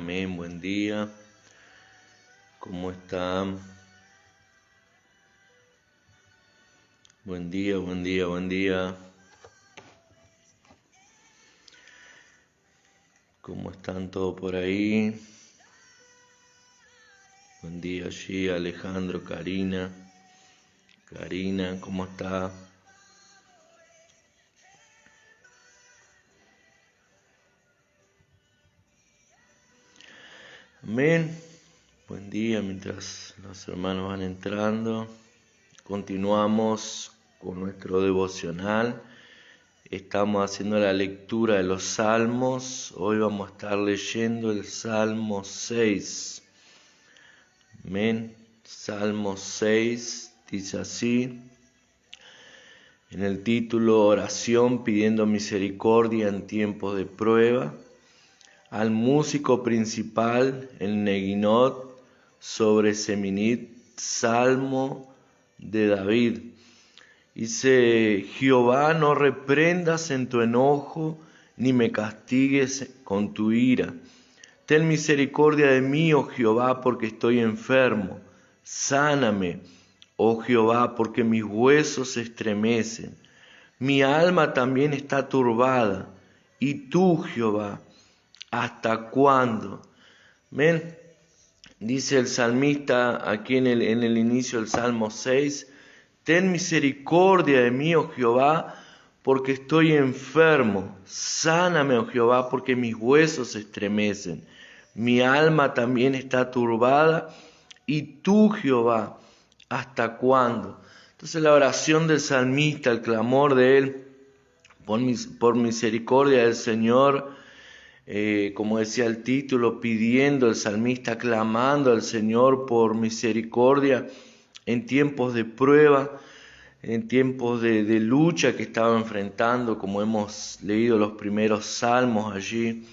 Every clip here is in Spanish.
Amén, buen día. ¿Cómo están? Buen día, buen día, buen día. ¿Cómo están todos por ahí? Buen día allí, Alejandro, Karina. Karina, ¿cómo está? Amén. Buen día mientras los hermanos van entrando. Continuamos con nuestro devocional. Estamos haciendo la lectura de los Salmos. Hoy vamos a estar leyendo el Salmo 6. Amén. Salmo 6 dice así. En el título, oración pidiendo misericordia en tiempos de prueba. Al músico principal, el Neguinot, sobre Seminit, Salmo de David. Dice, Jehová, no reprendas en tu enojo, ni me castigues con tu ira. Ten misericordia de mí, oh Jehová, porque estoy enfermo. Sáname, oh Jehová, porque mis huesos se estremecen. Mi alma también está turbada. Y tú, Jehová, ¿hasta cuándo? ¿Ven? Dice el salmista aquí en el inicio del Salmo 6, ten misericordia de mí, oh Jehová, porque estoy enfermo. Sáname, oh Jehová, porque mis huesos se estremecen. Mi alma también está turbada. Y tú, Jehová, ¿hasta cuándo? Entonces la oración del salmista, el clamor de él por misericordia del Señor, como decía el título, pidiendo el salmista, clamando al Señor por misericordia en tiempos de prueba, en tiempos de lucha que estaba enfrentando, como hemos leído los primeros salmos allí,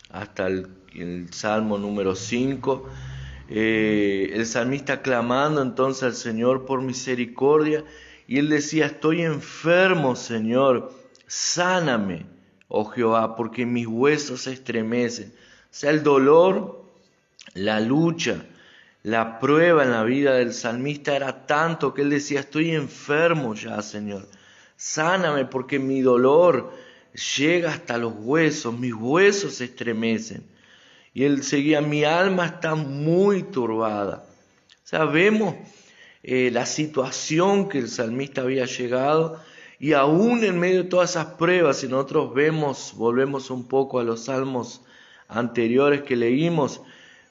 hasta el salmo número 5. El salmista clamando entonces al Señor por misericordia, y él decía, estoy enfermo, Señor, sáname, oh Jehová, porque mis huesos se estremecen. O sea, el dolor, la lucha, la prueba en la vida del salmista era tanto que él decía, estoy enfermo ya, Señor, sáname porque mi dolor llega hasta los huesos, mis huesos se estremecen. Y él seguía, mi alma está muy turbada. O sea, vemos la situación que el salmista había llegado, y aún en medio de todas esas pruebas, si nosotros volvemos un poco a los salmos anteriores que leímos,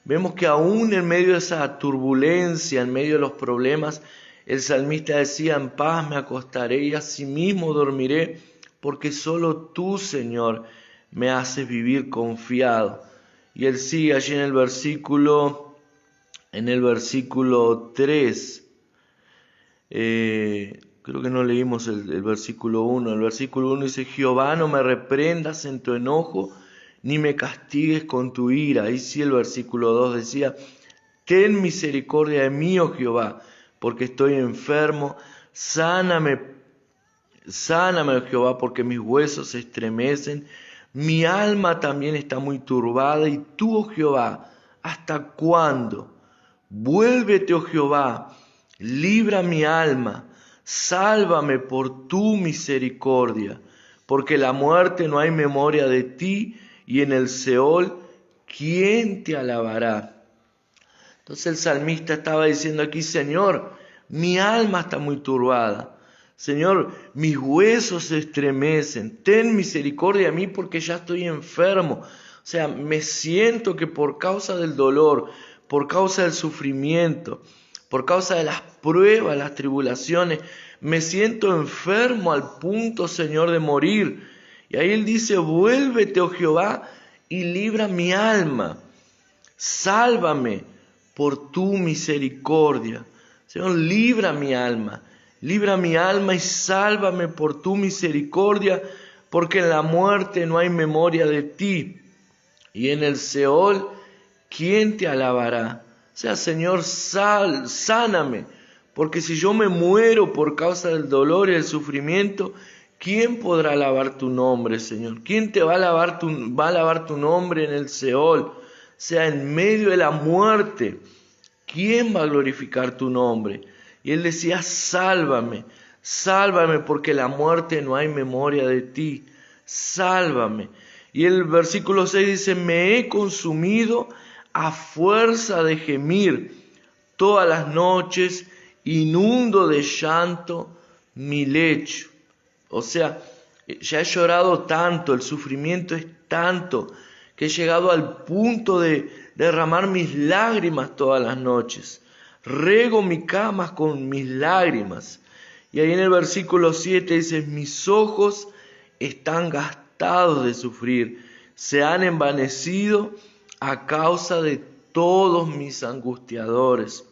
vemos que aún en medio de esa turbulencia, en medio de los problemas, el salmista decía, en paz me acostaré y asimismo dormiré, porque solo tú, Señor, me haces vivir confiado. Y él sigue allí en el versículo 3, creo que no leímos el versículo 1. El versículo 1 dice, Jehová, no me reprendas en tu enojo, ni me castigues con tu ira. Ahí sí el versículo 2 decía, ten misericordia de mí, oh Jehová, porque estoy enfermo. Sáname, oh Jehová, porque mis huesos se estremecen. Mi alma también está muy turbada, y tú, oh Jehová, ¿hasta cuándo? Vuélvete, oh Jehová, libra mi alma, sálvame por tu misericordia, porque la muerte no hay memoria de ti, y en el Seol, ¿quién te alabará? Entonces el salmista estaba diciendo aquí, Señor, mi alma está muy turbada. Señor, mis huesos se estremecen, ten misericordia de mí porque ya estoy enfermo. O sea, me siento que por causa del dolor, por causa del sufrimiento, por causa de las pruebas, las tribulaciones, me siento enfermo al punto, Señor, de morir. Y ahí él dice, vuélvete, oh Jehová, y libra mi alma. Sálvame por tu misericordia. Señor, libra mi alma y sálvame por tu misericordia, porque en la muerte no hay memoria de ti, y en el Seol, ¿quién te alabará? O sea, Señor, sáname, porque si yo me muero por causa del dolor y el sufrimiento, ¿quién podrá alabar tu nombre, Señor? ¿Quién te va a alabar tu nombre en el Seol? O sea, en medio de la muerte, ¿quién va a glorificar tu nombre? Y él decía, sálvame, sálvame, porque la muerte no hay memoria de ti, sálvame. Y el versículo 6 dice, me he consumido a fuerza de gemir, todas las noches inundo de llanto mi lecho. O sea, ya he llorado tanto, el sufrimiento es tanto, que he llegado al punto de derramar mis lágrimas todas las noches. Rego mi cama con mis lágrimas. Y ahí en el versículo 7 dice, mis ojos están gastados de sufrir, se han envanecido a causa de todos mis angustiadores.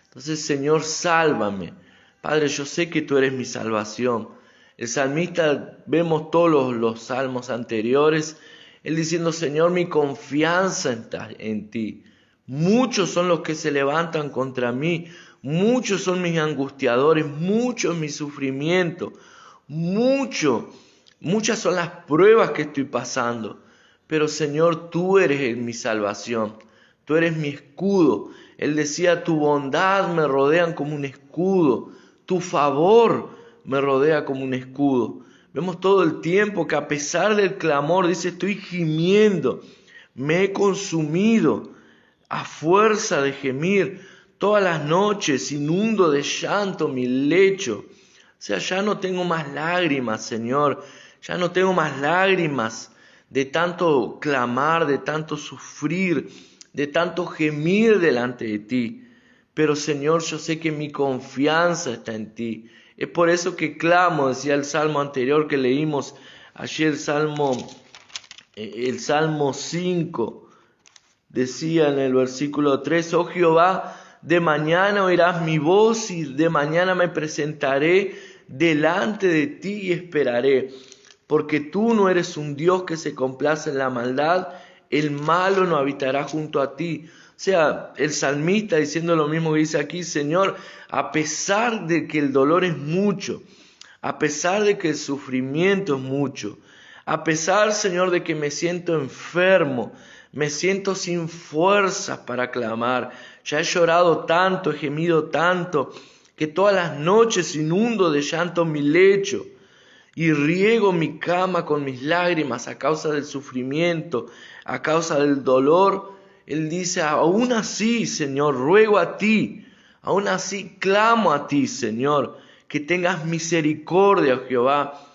Entonces, Señor, sálvame. Padre, yo sé que tú eres mi salvación. El salmista, vemos todos los salmos anteriores, él diciendo, Señor, mi confianza está en ti. Muchos son los que se levantan contra mí, muchos son mis angustiadores, mucho es mi sufrimiento, muchas son las pruebas que estoy pasando. Pero Señor, tú eres mi salvación, tú eres mi escudo. Él decía, tu bondad me rodean como un escudo, tu favor me rodea como un escudo. Vemos todo el tiempo que a pesar del clamor, dice, estoy gimiendo, me he consumido a fuerza de gemir, todas las noches inundo de llanto mi lecho. O sea, ya no tengo más lágrimas, Señor, ya no tengo más lágrimas de tanto clamar, de tanto sufrir, de tanto gemir delante de ti. Pero Señor, yo sé que mi confianza está en ti. Es por eso que clamo, decía el salmo anterior que leímos ayer, el salmo 5, decía en el versículo 3, oh Jehová, de mañana oirás mi voz y de mañana me presentaré delante de ti y esperaré. Porque tú no eres un Dios que se complace en la maldad, el malo no habitará junto a ti. O sea, el salmista diciendo lo mismo que dice aquí, Señor, a pesar de que el dolor es mucho, a pesar de que el sufrimiento es mucho, a pesar, Señor, de que me siento enfermo, me siento sin fuerzas para clamar, ya he llorado tanto, he gemido tanto, que todas las noches inundo de llanto mi lecho, y riego mi cama con mis lágrimas a causa del sufrimiento, a causa del dolor. Él dice, aún así, Señor, ruego a ti, aún así clamo a ti, Señor, que tengas misericordia, oh Jehová.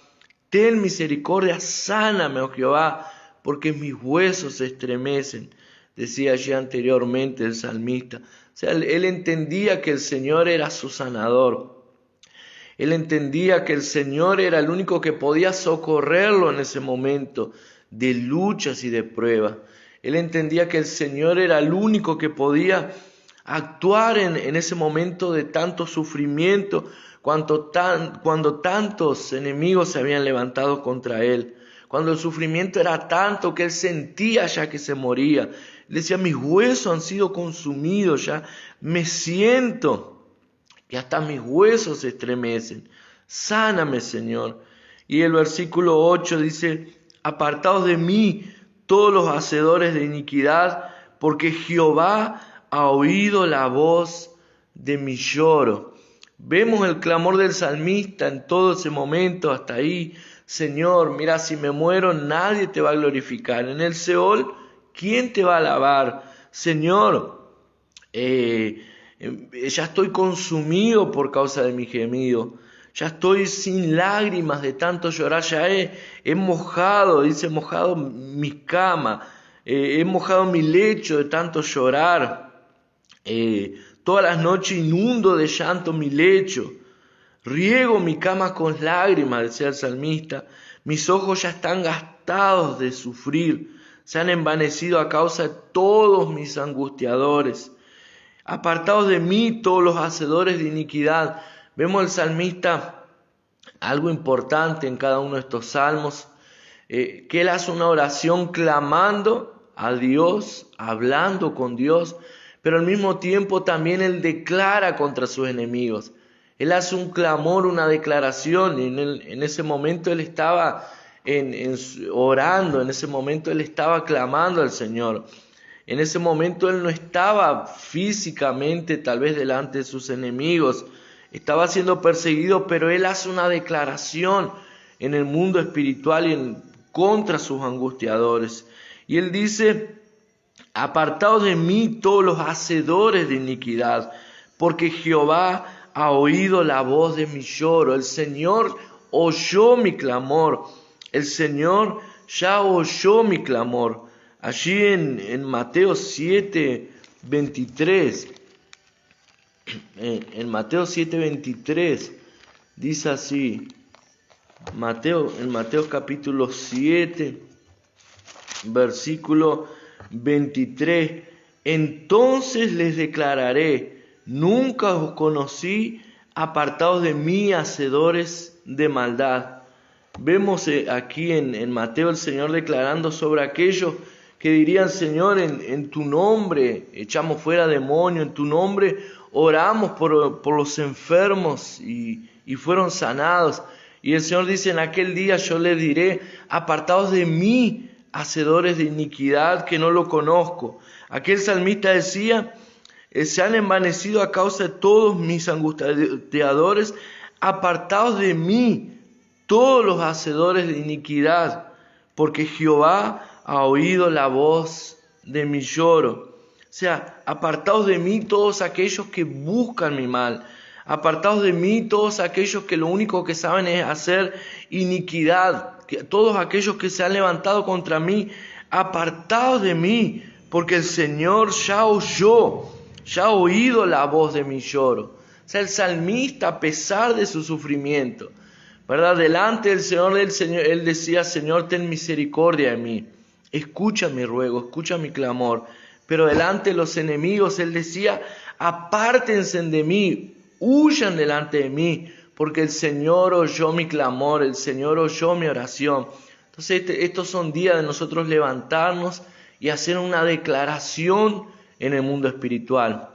Ten misericordia, sáname, oh Jehová, porque mis huesos se estremecen. Decía allí anteriormente el salmista. O sea, él entendía que el Señor era su sanador. Él entendía que el Señor era el único que podía socorrerlo en ese momento de luchas y de pruebas. Él entendía que el Señor era el único que podía actuar en ese momento de tanto sufrimiento, cuando tantos enemigos se habían levantado contra él. Cuando el sufrimiento era tanto que él sentía ya que se moría. Él decía, mis huesos han sido consumidos, ya me siento que hasta mis huesos se estremecen. Sáname, Señor. Y el versículo 8 dice, apartaos de mí todos los hacedores de iniquidad, porque Jehová ha oído la voz de mi lloro. Vemos el clamor del salmista en todo ese momento hasta ahí. Señor, mira, si me muero nadie te va a glorificar. En el Seol, ¿quién te va a alabar? Señor, ya estoy consumido por causa de mi gemido. Ya estoy sin lágrimas de tanto llorar. Ya he mojado, dice, mojado mi cama. He mojado mi lecho de tanto llorar. Todas las noches inundo de llanto mi lecho. Riego mi cama con lágrimas, decía el salmista. Mis ojos ya están gastados de sufrir. Se han envanecido a causa de todos mis angustiadores. Apartados de mí todos los hacedores de iniquidad. Vemos el salmista algo importante en cada uno de estos salmos, que él hace una oración clamando a Dios, hablando con Dios, pero al mismo tiempo también él declara contra sus enemigos. Él hace un clamor, una declaración, y en ese momento él estaba orando, en ese momento él estaba clamando al Señor. En ese momento él no estaba físicamente tal vez delante de sus enemigos, estaba siendo perseguido, pero él hace una declaración en el mundo espiritual y contra sus angustiadores. Y él dice: apartaos de mí todos los hacedores de iniquidad, porque Jehová ha oído la voz de mi lloro. El Señor oyó mi clamor. El Señor ya oyó mi clamor. Allí en Mateo 7:23, en Mateo 7:23, dice así, en Mateo capítulo 7, versículo 23, entonces les declararé: nunca os conocí, apartados de mí, hacedores de maldad. Vemos aquí en Mateo el Señor declarando sobre aquellos que dirían: Señor, en tu nombre echamos fuera demonios, en tu nombre oramos por los enfermos y fueron sanados. Y el Señor dice: en aquel día yo les diré: apartados de mí, hacedores de iniquidad, que no lo conozco. Aquel salmista decía: se han envanecido a causa de todos mis angustiadores, apartados de mí todos los hacedores de iniquidad, porque Jehová ha oído la voz de mi lloro. O sea, apartados de mí todos aquellos que buscan mi mal, apartados de mí todos aquellos que lo único que saben es hacer iniquidad, todos aquellos que se han levantado contra mí, apartados de mí, porque el Señor ya oyó, ya ha oído la voz de mi lloro. O sea, el salmista, a pesar de su sufrimiento, ¿verdad?, delante del Señor, él decía: Señor, ten misericordia de mí, escucha mi ruego, escucha mi clamor. Pero delante de los enemigos él decía: apártense de mí, huyan delante de mí, porque el Señor oyó mi clamor, el Señor oyó mi oración. Entonces estos son días de nosotros levantarnos y hacer una declaración en el mundo espiritual.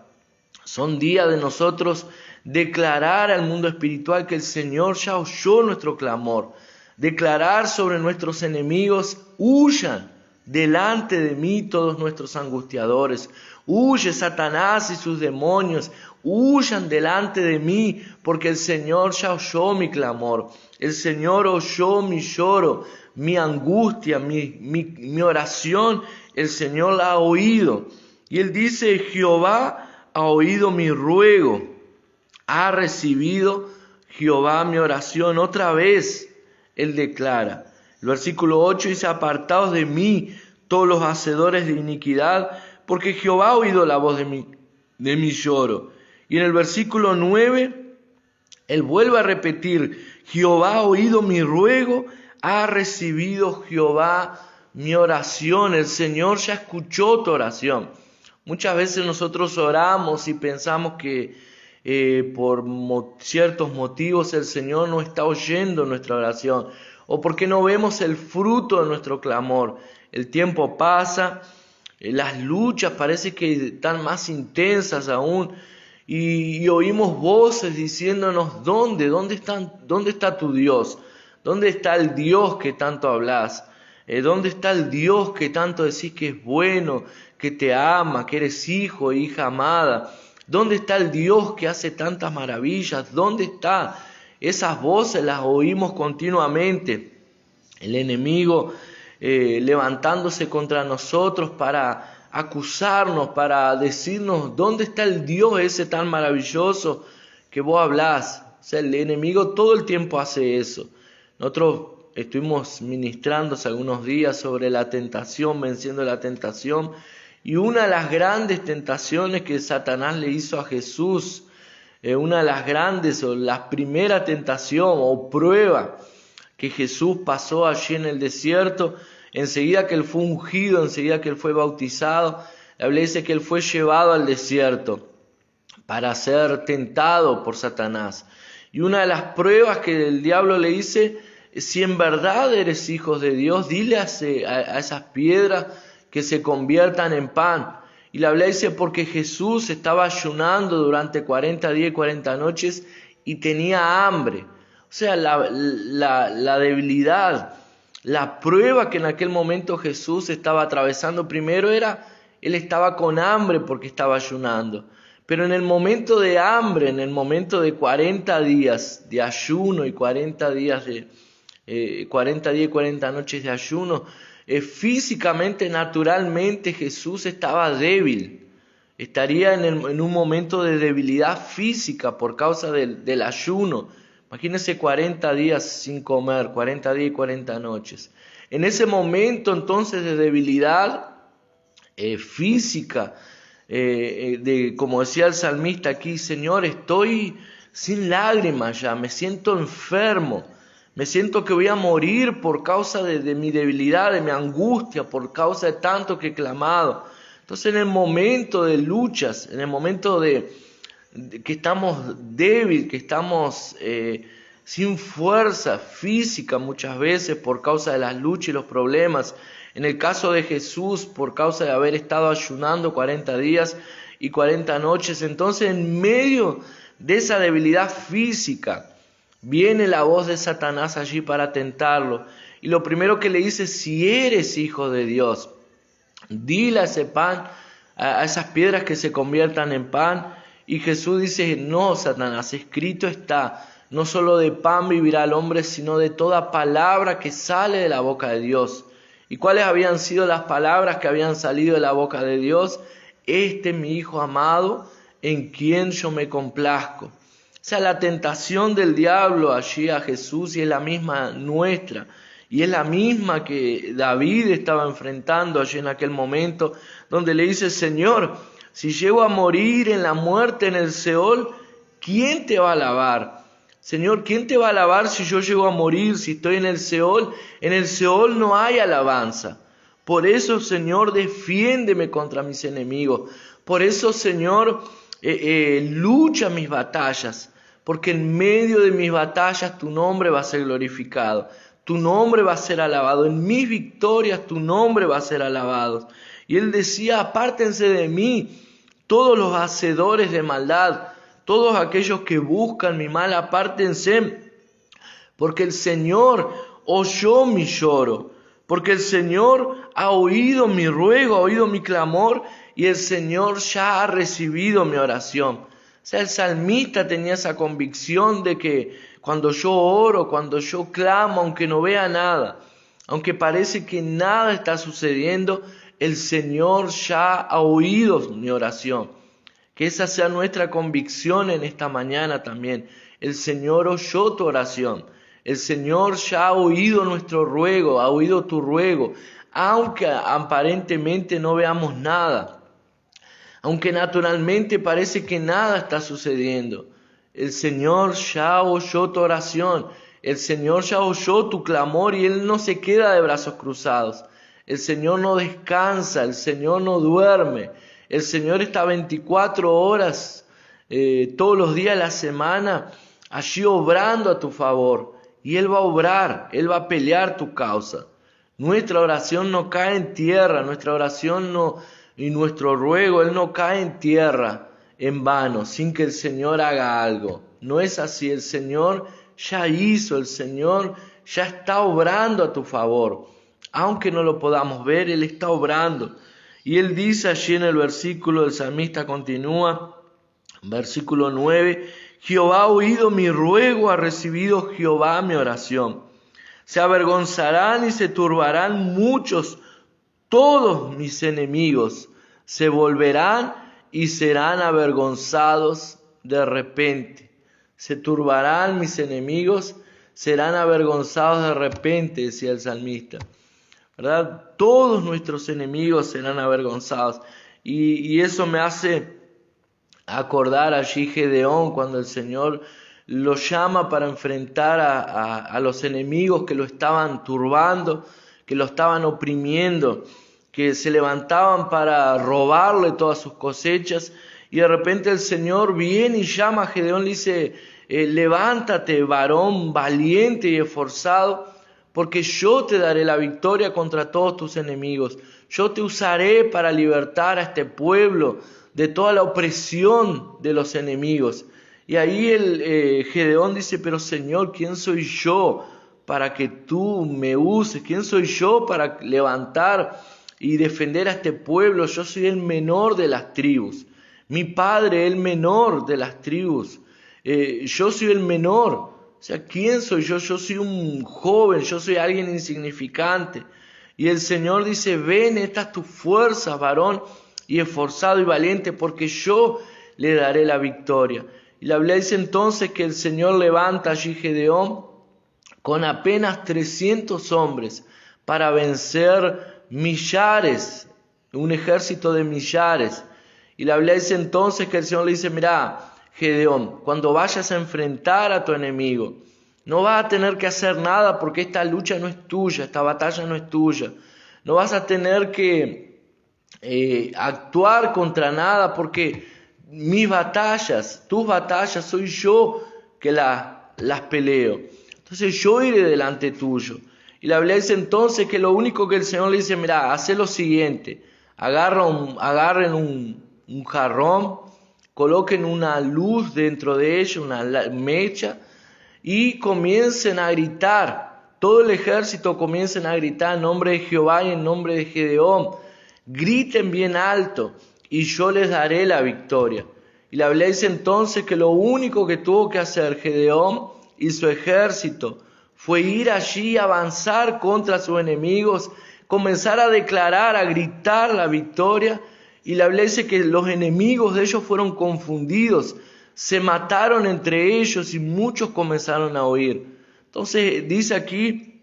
Son días de nosotros declarar al mundo espiritual que el Señor ya oyó nuestro clamor. Declarar sobre nuestros enemigos: huyan delante de mí todos nuestros angustiadores. Huye Satanás y sus demonios, huyan delante de mí, porque el Señor ya oyó mi clamor. El Señor oyó mi lloro, mi angustia, mi oración, el Señor la ha oído. Y él dice: Jehová ha oído mi ruego, ha recibido Jehová mi oración. Otra vez él declara, el versículo 8 dice: apartaos de mí todos los hacedores de iniquidad, porque Jehová ha oído la voz de mi lloro. Y en el versículo 9, él vuelve a repetir: Jehová ha oído mi ruego, ha recibido Jehová mi oración. El Señor ya escuchó tu oración. Muchas veces nosotros oramos y pensamos que por ciertos motivos el Señor no está oyendo nuestra oración, o porque no vemos el fruto de nuestro clamor. El tiempo pasa, las luchas parece que están más intensas aún, y oímos voces diciéndonos: ¿Dónde está tu Dios? ¿Dónde está el Dios que tanto hablas? ¿Dónde está el Dios que tanto decís que es bueno, que te ama, que eres hijo e hija amada? ¿Dónde está el Dios que hace tantas maravillas? ¿Dónde está? Esas voces las oímos continuamente. El enemigo levantándose contra nosotros para acusarnos, para decirnos: ¿dónde está el Dios ese tan maravilloso que vos hablás? O sea, el enemigo todo el tiempo hace eso. Nosotros estuvimos ministrando hace algunos días sobre la tentación, venciendo la tentación, y una de las grandes tentaciones que Satanás le hizo a Jesús, una de las grandes o la primera tentación o prueba que Jesús pasó allí en el desierto, enseguida que él fue ungido, enseguida que él fue bautizado, la Biblia dice que él fue llevado al desierto para ser tentado por Satanás. Y una de las pruebas que el diablo le dice: si en verdad eres hijo de Dios, dile a esas piedras que se conviertan en pan. Y la Biblia dice: porque Jesús estaba ayunando durante 40 días y 40 noches y tenía hambre. O sea, la debilidad, La prueba que en aquel momento Jesús estaba atravesando primero era, él estaba con hambre porque estaba ayunando. Pero en el momento de hambre, en el momento de 40 días de ayuno y 40 días y 40 noches de ayuno, físicamente, naturalmente Jesús estaba débil. Estaría en un momento de debilidad física por causa del ayuno. Imagínense 40 días sin comer, 40 días y 40 noches. En ese momento entonces de debilidad física, como decía el salmista aquí, Señor, estoy sin lágrimas ya, me siento enfermo, me siento que voy a morir por causa de mi debilidad, de mi angustia, por causa de tanto que he clamado. Entonces en el momento de luchas, en el momento de que estamos débiles, que estamos sin fuerza física muchas veces por causa de las luchas y los problemas. En el caso de Jesús, por causa de haber estado ayunando 40 días y 40 noches, entonces en medio de esa debilidad física, viene la voz de Satanás allí para tentarlo. Y lo primero que le dice, si eres hijo de Dios, dile a ese pan, a esas piedras que se conviertan en pan. Y Jesús dice, no, Satanás, escrito está, no solo de pan vivirá el hombre, sino de toda palabra que sale de la boca de Dios. ¿Y cuáles habían sido las palabras que habían salido de la boca de Dios? Este es mi Hijo amado, en quien yo me complazco. O sea, la tentación del diablo allí a Jesús y es la misma nuestra. Y es la misma que David estaba enfrentando allí en aquel momento, donde le dice, Señor, si llego a morir en la muerte, en el Seol, ¿quién te va a alabar? Señor, ¿quién te va a alabar si yo llego a morir, si estoy en el Seol? En el Seol no hay alabanza. Por eso, Señor, defiéndeme contra mis enemigos. Por eso, Señor, lucha mis batallas. Porque en medio de mis batallas tu nombre va a ser glorificado. Tu nombre va a ser alabado. En mis victorias tu nombre va a ser alabado. Y él decía, apártense de mí todos los hacedores de maldad, todos aquellos que buscan mi mal, apártense, porque el Señor oyó mi lloro, porque el Señor ha oído mi ruego, ha oído mi clamor, y el Señor ya ha recibido mi oración. O sea, el salmista tenía esa convicción de que cuando yo oro, cuando yo clamo, aunque no vea nada, aunque parece que nada está sucediendo, el Señor ya ha oído mi oración. Que esa sea nuestra convicción en esta mañana también. El Señor oyó tu oración. El Señor ya ha oído nuestro ruego, ha oído tu ruego. Aunque aparentemente no veamos nada. Aunque naturalmente parece que nada está sucediendo. El Señor ya oyó tu oración. El Señor ya oyó tu clamor y Él no se queda de brazos cruzados. El Señor no descansa, el Señor no duerme. El Señor está 24 horas, todos los días de la semana, allí obrando a tu favor. Y Él va a obrar, Él va a pelear tu causa. Nuestra oración no cae en tierra, nuestra oración no, y nuestro ruego, Él no cae en tierra en vano, sin que el Señor haga algo. No es así, el Señor ya hizo, el Señor ya está obrando a tu favor. Aunque no lo podamos ver, Él está obrando. Y Él dice allí en el versículo, el salmista continúa, versículo 9, Jehová ha oído mi ruego, ha recibido Jehová mi oración. Se avergonzarán y se turbarán muchos, todos mis enemigos, se volverán y serán avergonzados de repente. Se turbarán mis enemigos, serán avergonzados de repente, decía el salmista. ¿Verdad? Todos nuestros enemigos serán avergonzados. Y eso me hace acordar allí Gedeón cuando el Señor lo llama para enfrentar a los enemigos que lo estaban turbando, que lo estaban oprimiendo, que se levantaban para robarle todas sus cosechas. Y de repente el Señor viene y llama a Gedeón, le dice, levántate, varón valiente y esforzado, porque yo te daré la victoria contra todos tus enemigos. Yo te usaré para libertar a este pueblo de toda la opresión de los enemigos. Y ahí Gedeón dice, pero Señor, ¿quién soy yo para que tú me uses? ¿Quién soy yo para levantar y defender a este pueblo? Yo soy el menor de las tribus. Mi padre, el menor de las tribus. Yo soy el menor. O sea, ¿quién soy yo? Yo soy un joven, yo soy alguien insignificante. Y el Señor dice, ven, estas tus fuerzas, varón, y esforzado y valiente, porque yo le daré la victoria. Y la Biblia dice entonces que el Señor levanta allí Gedeón con apenas 300 hombres para vencer millares, un ejército de millares. Y la Biblia dice entonces que el Señor le dice, mira, Gedeón, cuando vayas a enfrentar a tu enemigo, no vas a tener que hacer nada porque esta lucha no es tuya, esta batalla no es tuya. No vas a tener que actuar contra nada porque mis batallas, tus batallas, soy yo que las peleo. Entonces yo iré delante tuyo. Y la Biblia dice entonces que lo único que el Señor le dice, mira, haz lo siguiente, agarren un jarrón, coloquen una luz dentro de ella, una mecha, y comiencen a gritar, todo el ejército comiencen a gritar en nombre de Jehová y en nombre de Gedeón, griten bien alto y yo les daré la victoria. Y la Biblia dice entonces que lo único que tuvo que hacer Gedeón y su ejército fue ir allí, avanzar contra sus enemigos, comenzar a declarar, a gritar la victoria. Y la Biblia dice que los enemigos de ellos fueron confundidos, se mataron entre ellos y muchos comenzaron a huir. Entonces dice aquí,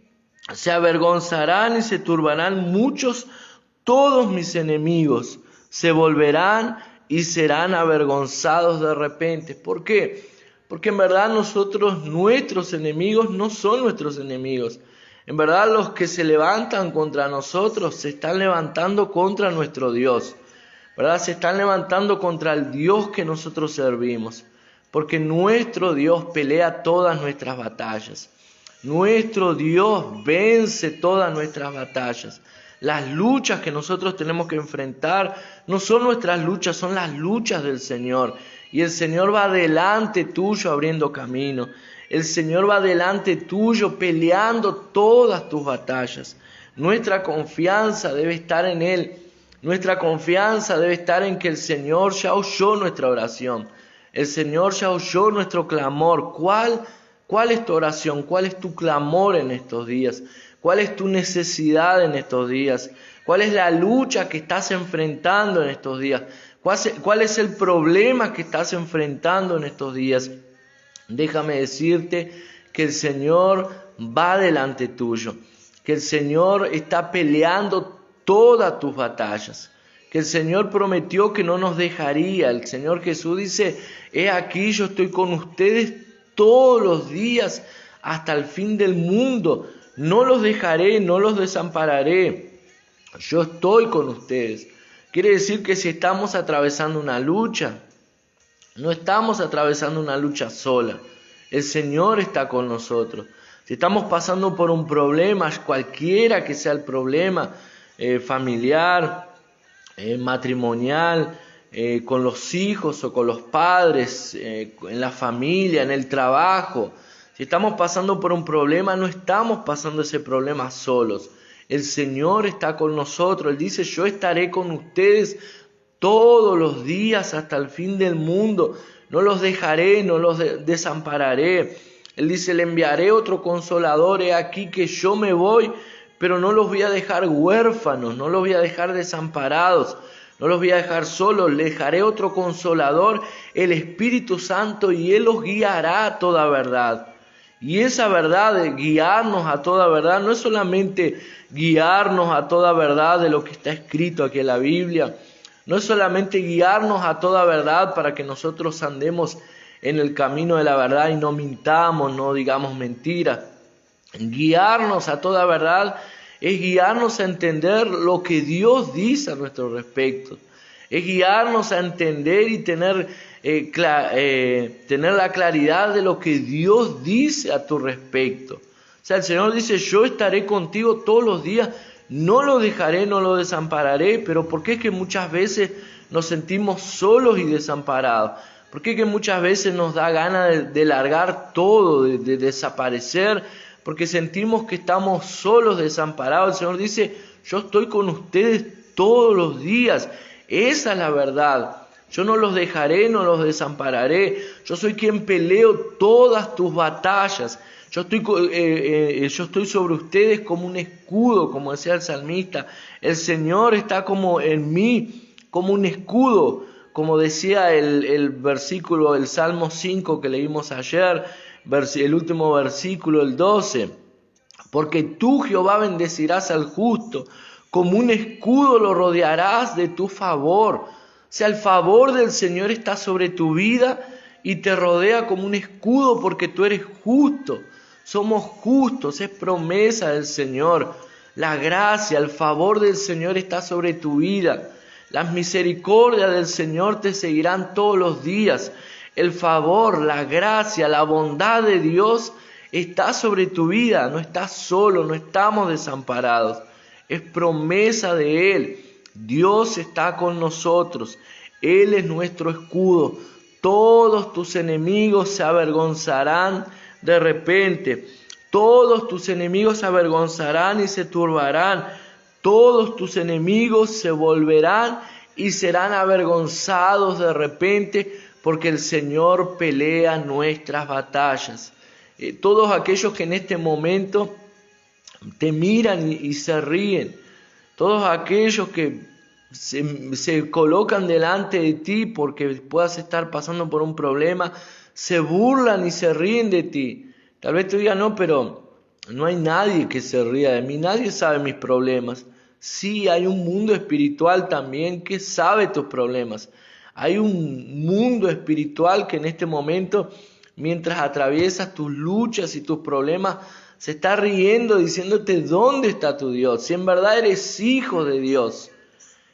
se avergonzarán y se turbarán muchos, todos mis enemigos se volverán y serán avergonzados de repente. ¿Por qué? Porque en verdad nuestros enemigos no son nuestros enemigos. En verdad los que se levantan contra nosotros se están levantando contra nuestro Dios. ¿Verdad? Se están levantando contra el Dios que nosotros servimos, porque nuestro Dios pelea todas nuestras batallas. Nuestro Dios vence todas nuestras batallas. Las luchas que nosotros tenemos que enfrentar no son nuestras luchas, son las luchas del Señor. Y el Señor va delante tuyo abriendo camino. El Señor va delante tuyo peleando todas tus batallas. Nuestra confianza debe estar en Él. Nuestra confianza debe estar en que el Señor ya oyó nuestra oración. El Señor ya oyó nuestro clamor. ¿Cuál es tu oración? ¿Cuál es tu clamor en estos días? ¿Cuál es tu necesidad en estos días? ¿Cuál es la lucha que estás enfrentando en estos días? ¿Cuál es el problema que estás enfrentando en estos días? Déjame decirte que el Señor va delante tuyo, que el Señor está peleando todas tus batallas, que el Señor prometió que no nos dejaría. El Señor Jesús dice, he aquí yo estoy con ustedes todos los días hasta el fin del mundo, no los dejaré, no los desampararé, yo estoy con ustedes. Quiere decir que si estamos atravesando una lucha, no estamos atravesando una lucha sola, el Señor está con nosotros. Si estamos pasando por un problema, cualquiera que sea el problema, familiar, matrimonial, con los hijos o con los padres, en la familia, en el trabajo. Si estamos pasando por un problema, no estamos pasando ese problema solos. El Señor está con nosotros. Él dice, yo estaré con ustedes todos los días hasta el fin del mundo. No los dejaré, no los desampararé. Él dice, le enviaré otro consolador. He aquí que yo me voy, pero no los voy a dejar huérfanos, no los voy a dejar desamparados, no los voy a dejar solos, le dejaré otro consolador, el Espíritu Santo, y Él los guiará a toda verdad. Y esa verdad de guiarnos a toda verdad no es solamente guiarnos a toda verdad de lo que está escrito aquí en la Biblia, no es solamente guiarnos a toda verdad para que nosotros andemos en el camino de la verdad y no mintamos, no digamos mentiras. Guiarnos a toda verdad es guiarnos a entender lo que Dios dice a nuestro respecto. Es guiarnos a entender y tener la claridad de lo que Dios dice a tu respecto. O sea, el Señor dice, yo estaré contigo todos los días, no lo dejaré, no lo desampararé. Pero ¿por qué es que muchas veces nos sentimos solos y desamparados? ¿Por qué es que muchas veces nos da ganas de largar todo, de desaparecer? porque sentimos que estamos solos, desamparados. El Señor dice, yo estoy con ustedes todos los días. Esa es la verdad. Yo no los dejaré, no los desampararé. Yo soy quien peleo todas tus batallas. Yo estoy sobre ustedes como un escudo, como decía el salmista. El Señor está como en mí, como un escudo, como decía el versículo del Salmo 5 que leímos ayer, el último versículo, el 12. Porque tú, Jehová, bendecirás al justo, como un escudo lo rodearás de tu favor. O sea, el favor del Señor está sobre tu vida y te rodea como un escudo porque tú eres justo. Somos justos, es promesa del Señor. La gracia, el favor del Señor está sobre tu vida. Las misericordias del Señor te seguirán todos los días. El favor, la gracia, la bondad de Dios está sobre tu vida. No estás solo, no estamos desamparados. Es promesa de Él. Dios está con nosotros. Él es nuestro escudo. Todos tus enemigos se avergonzarán de repente. Todos tus enemigos se avergonzarán y se turbarán. Todos tus enemigos se volverán y serán avergonzados de repente, porque el Señor pelea nuestras batallas. Todos aquellos que en este momento te miran y se ríen, todos aquellos que se colocan delante de ti porque puedas estar pasando por un problema, se burlan y se ríen de ti. Tal vez te digan, no, pero no hay nadie que se ría de mí, nadie sabe mis problemas. Sí, hay un mundo espiritual también que sabe tus problemas. Hay un mundo espiritual que en este momento, mientras atraviesas tus luchas y tus problemas, se está riendo diciéndote dónde está tu Dios, si en verdad eres hijo de Dios.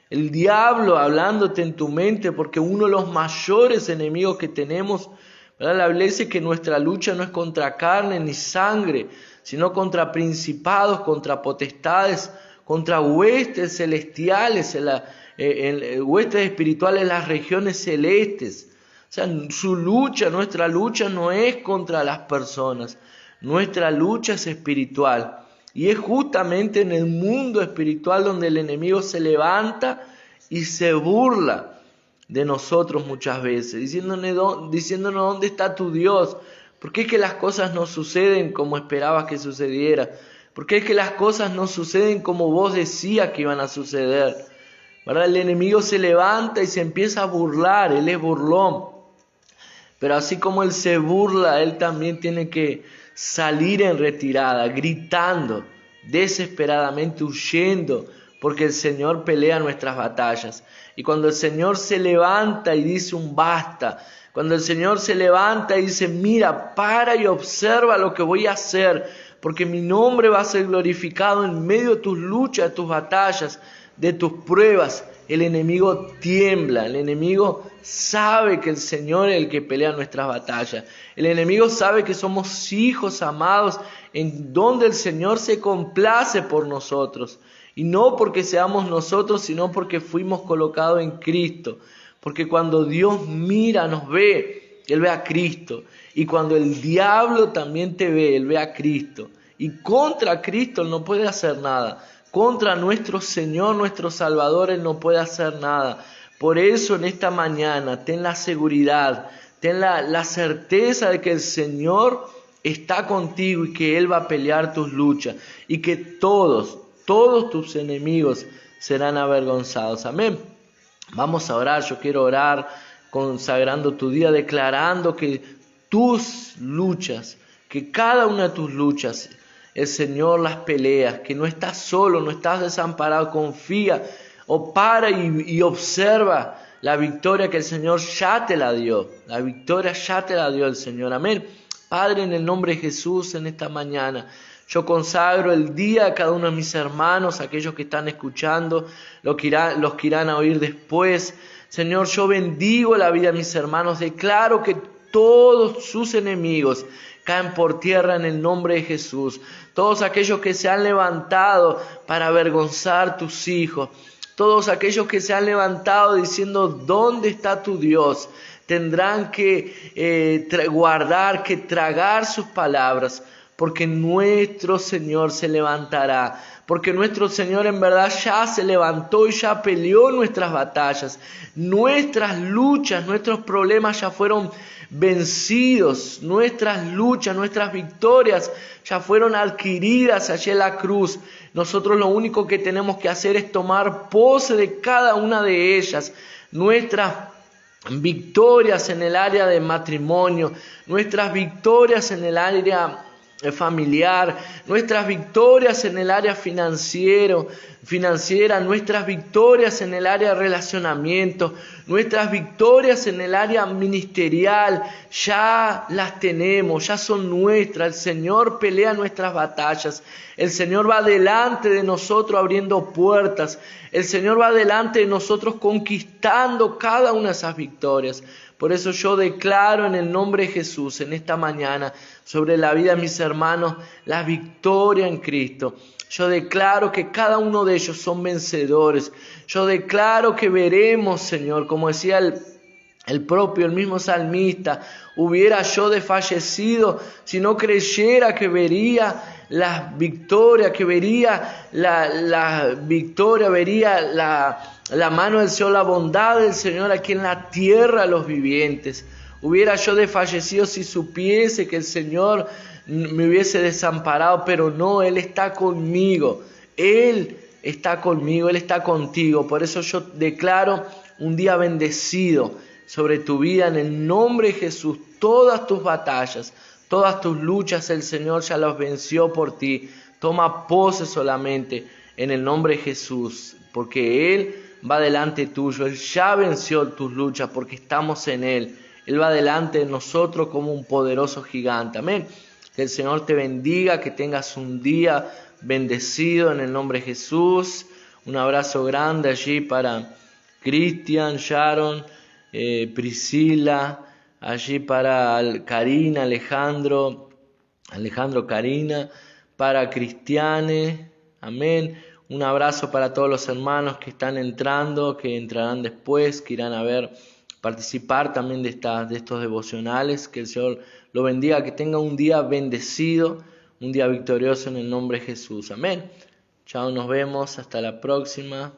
El diablo hablándote en tu mente, porque uno de los mayores enemigos que tenemos, ¿verdad? La Biblia dice que nuestra lucha no es contra carne ni sangre, sino contra principados, contra potestades, contra huestes celestiales, huestes espirituales en las regiones celestes. O sea, nuestra lucha no es contra las personas, nuestra lucha es espiritual. Y es justamente en el mundo espiritual donde el enemigo se levanta y se burla de nosotros muchas veces, diciéndonos dónde está tu Dios. ¿Por qué es que las cosas no suceden como esperabas que sucediera? ¿Por qué es que las cosas no suceden como vos decías que iban a suceder? ¿Verdad? El enemigo se levanta y se empieza a burlar, él es burlón. Pero así como él se burla, él también tiene que salir en retirada, gritando, desesperadamente huyendo, porque el Señor pelea nuestras batallas. Y cuando el Señor se levanta y dice un basta, cuando el Señor se levanta y dice, mira, para y observa lo que voy a hacer, porque mi nombre va a ser glorificado en medio de tus luchas, de tus batallas, de tus pruebas, el enemigo tiembla, el enemigo sabe que el Señor es el que pelea nuestras batallas. El enemigo sabe que somos hijos amados en donde el Señor se complace por nosotros. Y no porque seamos nosotros, sino porque fuimos colocados en Cristo. Porque cuando Dios mira, nos ve, Él ve a Cristo. Y cuando el diablo también te ve, Él ve a Cristo. Y contra Cristo Él no puede hacer nada. Contra nuestro Señor, nuestro Salvador, Él no puede hacer nada. Por eso en esta mañana ten la seguridad, ten la certeza de que el Señor está contigo y que Él va a pelear tus luchas. Y que todos tus enemigos serán avergonzados. Amén. Vamos a orar, yo quiero orar consagrando tu día, declarando que tus luchas, que cada una de tus luchas, el Señor las pelea, que no estás solo, no estás desamparado, confía o para y observa la victoria que el Señor ya te la dio, la victoria ya te la dio el Señor, amén. Padre, en el nombre de Jesús, en esta mañana, yo consagro el día a cada uno de mis hermanos, aquellos que están escuchando, los que irán a oír después. Señor, yo bendigo la vida de mis hermanos, declaro que todos sus enemigos caen por tierra en el nombre de Jesús. Todos aquellos que se han levantado para avergonzar tus hijos, todos aquellos que se han levantado diciendo, ¿dónde está tu Dios? Tendrán que guardar, que tragar sus palabras, porque nuestro Señor se levantará, porque nuestro Señor en verdad ya se levantó y ya peleó nuestras batallas, nuestras luchas, nuestros problemas ya fueron vencidos, nuestras luchas, nuestras victorias ya fueron adquiridas allí en la cruz. Nosotros lo único que tenemos que hacer es tomar pose de cada una de ellas, nuestras victorias en el área de matrimonio, nuestras victorias en el área familiar, nuestras victorias en el área financiera, nuestras victorias en el área de relacionamiento, nuestras victorias en el área ministerial, ya las tenemos, ya son nuestras. El Señor pelea nuestras batallas, el Señor va delante de nosotros abriendo puertas, el Señor va delante de nosotros conquistando cada una de esas victorias. Por eso yo declaro en el nombre de Jesús en esta mañana sobre la vida de mis hermanos la victoria en Cristo. Yo declaro que cada uno de ellos son vencedores. Yo declaro que veremos, Señor, como decía el mismo salmista, hubiera yo desfallecido si no creyera que vería la victoria, que vería la victoria, vería la mano del Señor, la bondad del Señor aquí en la tierra de los vivientes. Hubiera yo desfallecido si supiese que el Señor me hubiese desamparado, pero no, Él está conmigo, Él está conmigo, Él está contigo. Por eso yo declaro un día bendecido sobre tu vida en el nombre de Jesús. Todas tus batallas, todas tus luchas, el Señor ya las venció por ti. Toma pose solamente en el nombre de Jesús, porque Él va delante tuyo. Él ya venció tus luchas porque estamos en Él. Él va delante de nosotros como un poderoso gigante. Amén. Que el Señor te bendiga, que tengas un día bendecido en el nombre de Jesús. Un abrazo grande allí para Cristian, Sharon, Priscila, allí para Karina, Alejandro, Karina, para Cristiane. Amén. Un abrazo para todos los hermanos que están entrando, que entrarán después, que irán a participar también de estos devocionales. Que el Señor lo bendiga, que tenga un día bendecido, un día victorioso en el nombre de Jesús. Amén. Chao, nos vemos, hasta la próxima.